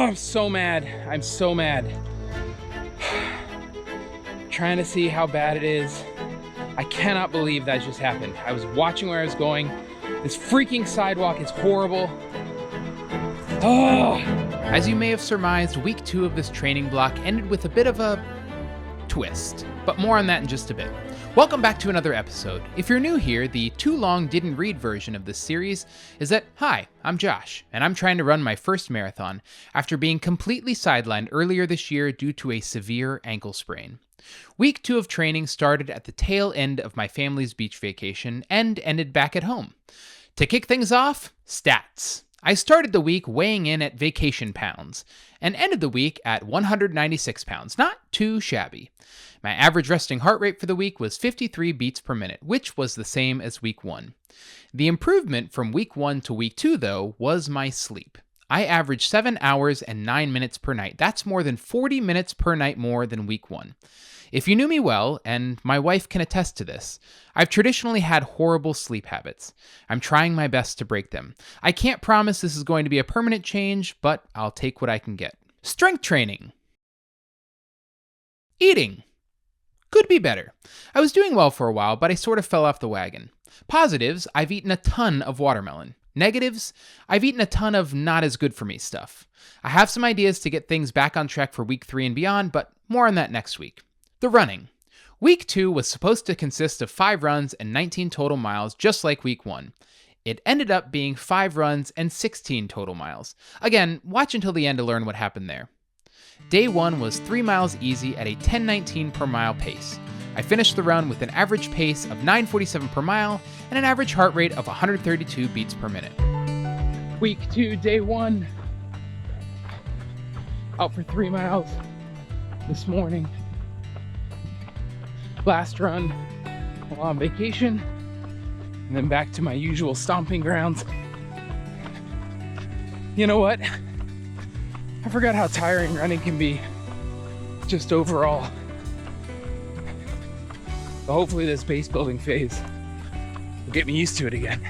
I'm so mad. I'm so mad. Trying to see how bad it is. I cannot believe that just happened. I was watching where I was going. This freaking sidewalk is horrible. Oh. As you may have surmised, week 2 of this training block ended with a bit of a twist, but more on that in just a bit. Welcome back to another episode. If you're new here, the too long didn't read version of this series is that, hi, I'm Josh, and I'm trying to run my first marathon after being completely sidelined earlier this year due to a severe ankle sprain. Week 2 of training started at the tail end of my family's beach vacation and ended back at home. To kick things off, stats. I started the week weighing in at vacation pounds and ended the week at 196 pounds. Not too shabby. My average resting heart rate for the week was 53 beats per minute, which was the same as week 1. The improvement from week 1 to week 2, though, was my sleep. I averaged 7 hours and 9 minutes per night. That's more than 40 minutes per night more than week 1. If you knew me well, and my wife can attest to this, I've traditionally had horrible sleep habits. I'm trying my best to break them. I can't promise this is going to be a permanent change, but I'll take what I can get. Strength training. Eating. Could be better. I was doing well for a while, but I sort of fell off the wagon. Positives, I've eaten a ton of watermelon. Negatives, I've eaten a ton of not as good for me stuff. I have some ideas to get things back on track for week 3 and beyond, but more on that next week. The running. Week 2 was supposed to consist of 5 runs and 19 total miles, just like week 1. It ended up being 5 runs and 16 total miles. Again, watch until the end to learn what happened there. Day 1 was 3 miles easy at a 10:19 per mile pace. I finished the run with an average pace of 9:47 per mile and an average heart rate of 132 beats per minute. Week 2, day 1. Out for 3 miles this morning. Last run while on vacation, and then back to my usual stomping grounds. You know what? I forgot how tiring running can be, just overall. But hopefully this base building phase will get me used to it again.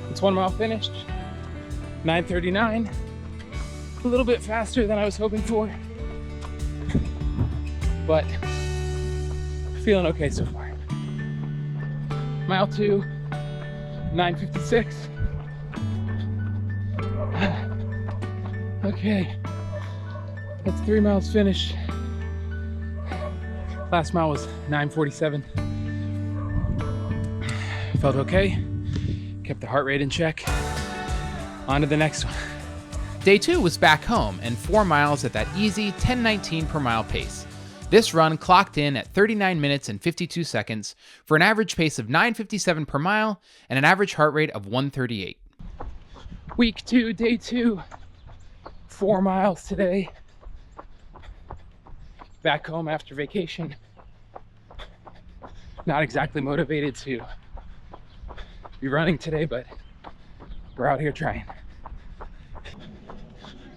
It's 1 mile finished, 9:39. A little bit faster than I was hoping for, but feeling okay so far. Mile 2, 9:56. Okay, that's 3 miles finished. Last mile was 9:47. Felt okay, kept the heart rate in check. On to the next one. Day 2 was back home and 4 miles at that easy 10:19 per mile pace. This run clocked in at 39 minutes and 52 seconds for an average pace of 9:57 per mile and an average heart rate of 138. Week 2, day 2, 4 miles today. Back home after vacation. Not exactly motivated to be running today, but we're out here trying.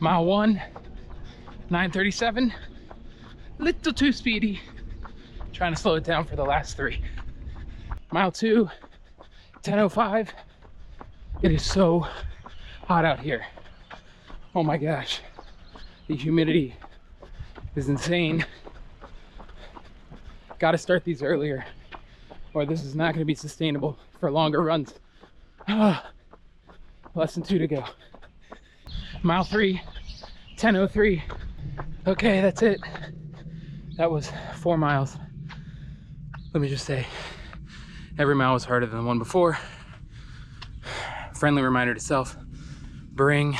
Mile 1, 9:37. Little too speedy. Trying to slow it down for the last 3. Mile 2, 10:05. It is so hot out here. Oh my gosh. The humidity is insane. Gotta start these earlier, or this is not gonna be sustainable for longer runs. Less than 2 to go. Mile 3, 10:03. Okay, that's it. That was 4 miles. Let me just say, every mile was harder than the one before. Friendly reminder to self, bring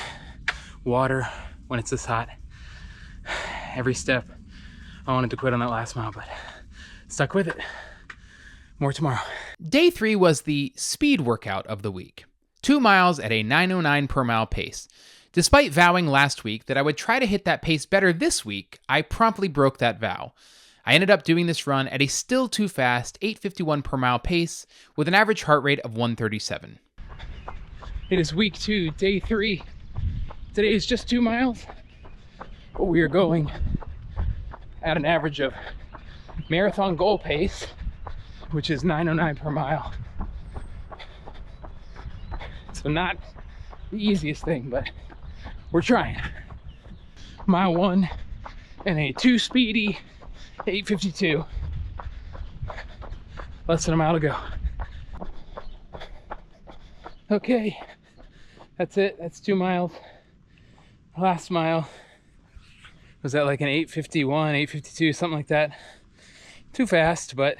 water when it's this hot. Every step, I wanted to quit on that last mile, but stuck with it. More tomorrow. Day 3 was the speed workout of the week. 2 miles at a 9:09 per mile pace. Despite vowing last week that I would try to hit that pace better this week, I promptly broke that vow. I ended up doing this run at a still too fast 8:51 per mile pace with an average heart rate of 137. It is week 2, day 3. Today is just 2 miles, but we are going at an average of marathon goal pace, which is 9:09 per mile. So not the easiest thing, but We're trying. Mile 1 and a 2 speedy 8:52. Less than a mile to go. Okay, that's it. That's 2 miles. Last mile was at like an 8:51, 8:52, something like that. Too fast, but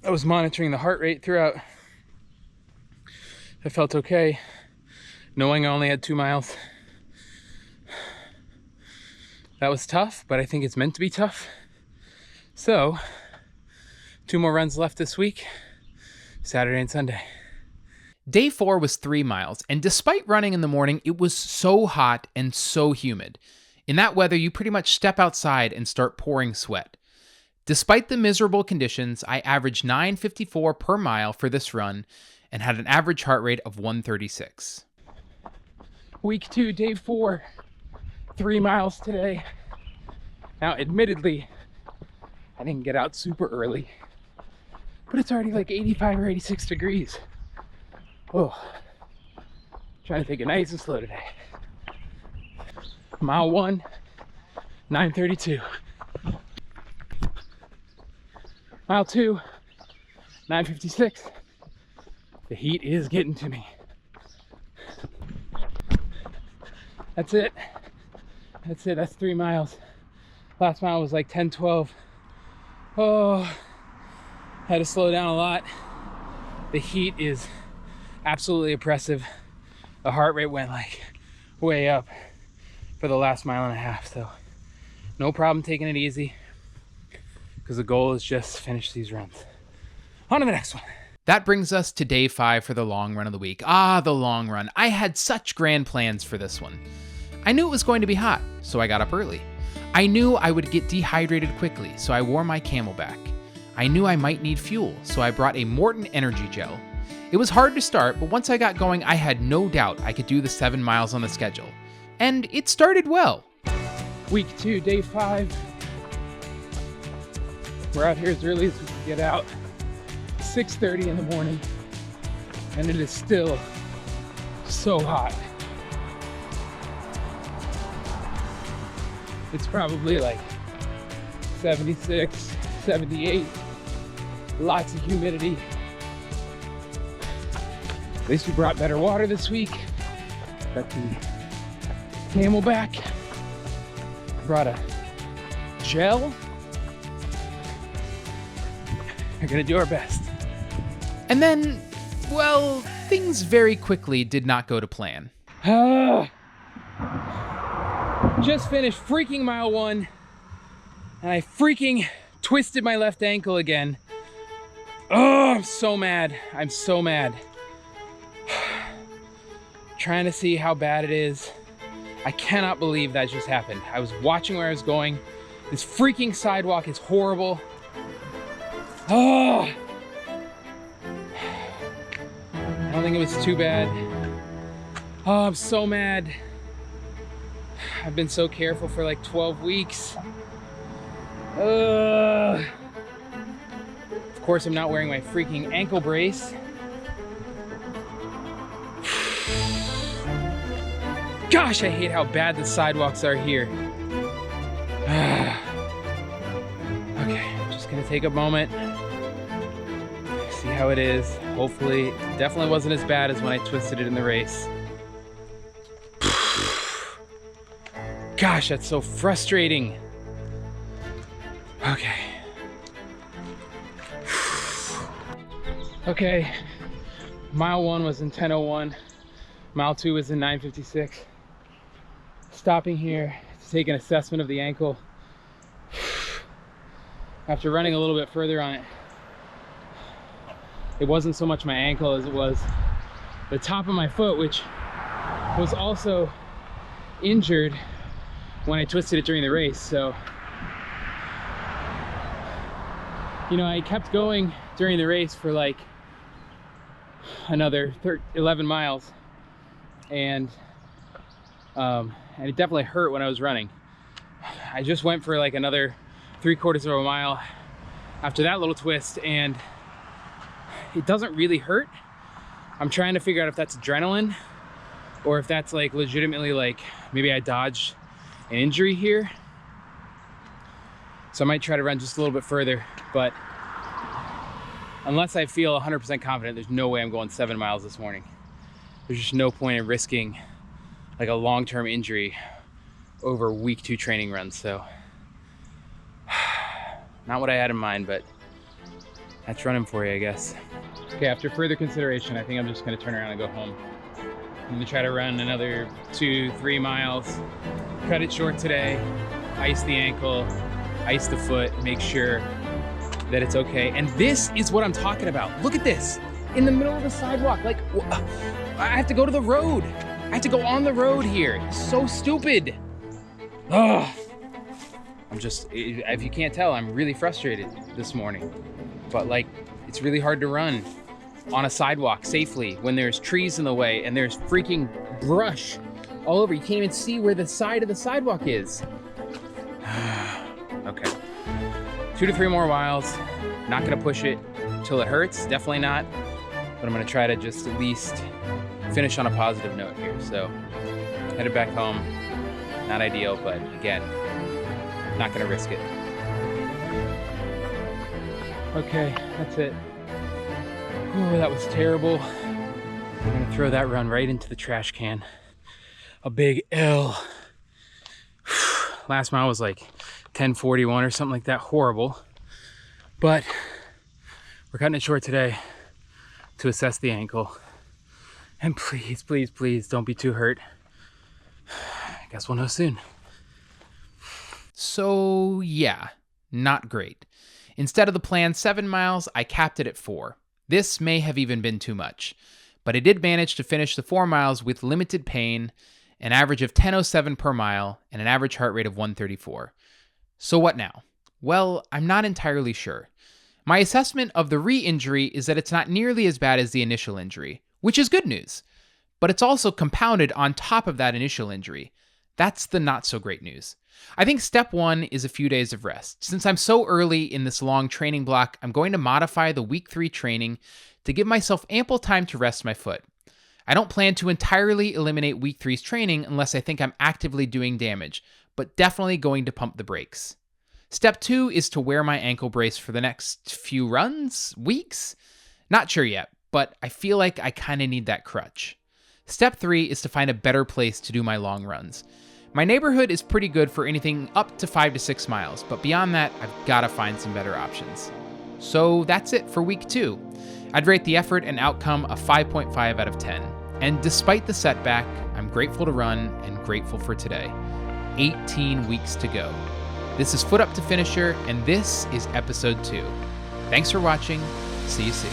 I was monitoring the heart rate throughout. I felt okay, knowing I only had 2 miles. That was tough, but I think it's meant to be tough. So, 2 more runs left this week, Saturday and Sunday. Day 4 was 3 miles, and despite running in the morning, it was so hot and so humid. In that weather, you pretty much step outside and start pouring sweat. Despite the miserable conditions, I averaged 9:54 per mile for this run and had an average heart rate of 136. Week 2, day 4, 3 miles today. Now, admittedly, I didn't get out super early, but it's already like 85 or 86 degrees. Oh, trying to take it nice and slow today. Mile 1, 9:32. Mile 2, 9:56. The heat is getting to me. That's it. That's it. That's 3 miles. Last mile was like 10:12. Oh, had to slow down a lot. The heat is absolutely oppressive. The heart rate went like way up for the last mile and a half. So no problem taking it easy, because the goal is just to finish these runs. On to the next one. That brings us to day 5 for the long run of the week. Ah, the long run. I had such grand plans for this one. I knew it was going to be hot, so I got up early. I knew I would get dehydrated quickly, so I wore my Camelback. I knew I might need fuel, so I brought a Morton Energy Gel. It was hard to start, but once I got going, I had no doubt I could do the 7 miles on the schedule. And it started well. Week 2, day 5. We're out here as early as we can get out. 6:30 in the morning, and it is still so hot. It's probably like 76, 78, lots of humidity. At least we brought better water this week. Got the Camelback. Brought a gel. We're gonna do our best. And then, well, things very quickly did not go to plan. Just finished freaking mile 1, and I freaking twisted my left ankle again. Oh, I'm so mad. I'm so mad. Trying to see how bad it is. I cannot believe that just happened. I was watching where I was going. This freaking sidewalk is horrible. Oh, I don't think it was too bad. Oh, I'm so mad. I've been so careful for like 12 weeks. Of course, I'm not wearing my freaking ankle brace. Gosh, I hate how bad the sidewalks are here. Okay, I'm just gonna take a moment, see how it is. Hopefully, it definitely wasn't as bad as when I twisted it in the race. Gosh, that's so frustrating. Okay. Okay, mile 1 was in 10:01. Mile 2 was in 9:56. Stopping here to take an assessment of the ankle. After running a little bit further on it, it wasn't so much my ankle as it was the top of my foot, which was also injured when I twisted it during the race. So, you know, I kept going during the race for like another 11 miles, and it definitely hurt when I was running. I just went for like another 3/4 of a mile after that little twist, and it doesn't really hurt. I'm trying to figure out if that's adrenaline or if that's like legitimately like maybe I dodged an injury here. So I might try to run just a little bit further, but unless I feel 100% confident, there's no way I'm going 7 miles this morning. There's just no point in risking like a long-term injury over week 2 training runs. So not what I had in mind, but that's running for you, I guess. Okay, after further consideration, I think I'm just gonna turn around and go home. I'm gonna try to run another 2-3 miles, cut it short today, ice the ankle, ice the foot, make sure that it's okay. And this is what I'm talking about. Look at this, in the middle of the sidewalk. Like, I have to go to the road. I have to go on the road here. It's so stupid. Ugh. I'm just, if you can't tell, I'm really frustrated this morning. But like, it's really hard to run on a sidewalk safely when there's trees in the way and there's freaking brush all over. You can't even see where the side of the sidewalk is. Okay, 2 to 3 more miles. Not gonna push it till it hurts, definitely not. But I'm gonna try to just at least finish on a positive note here. So, headed back home. Not ideal, but again, not gonna risk it. Okay, that's it. Oh, that was terrible. I'm gonna throw that run right into the trash can. A big L. Last mile was like 10:41 or something like that. Horrible. But we're cutting it short today to assess the ankle. And please, please, please don't be too hurt. I guess we'll know soon. So yeah, not great. Instead of the planned 7 miles, I capped it at 4. This may have even been too much, but I did manage to finish the 4 miles with limited pain, an average of 10:07 per mile, and an average heart rate of 134. So what now? Well, I'm not entirely sure. My assessment of the re-injury is that it's not nearly as bad as the initial injury, which is good news, but it's also compounded on top of that initial injury. That's the not so great news. I think step 1 is a few days of rest. Since I'm so early in this long training block, I'm going to modify the week 3 training to give myself ample time to rest my foot. I don't plan to entirely eliminate week 3's training unless I think I'm actively doing damage, but definitely going to pump the brakes. Step 2 is to wear my ankle brace for the next few runs, weeks? Not sure yet, but I feel like I kind of need that crutch. Step 3 is to find a better place to do my long runs. My neighborhood is pretty good for anything up to 5 to 6 miles, but beyond that, I've got to find some better options. So that's it for week 2. I'd rate the effort and outcome a 5.5 out of 10. And despite the setback, I'm grateful to run and grateful for today. 18 weeks to go. This is Foot Up to Finisher, and this is episode 2. Thanks for watching. See you soon.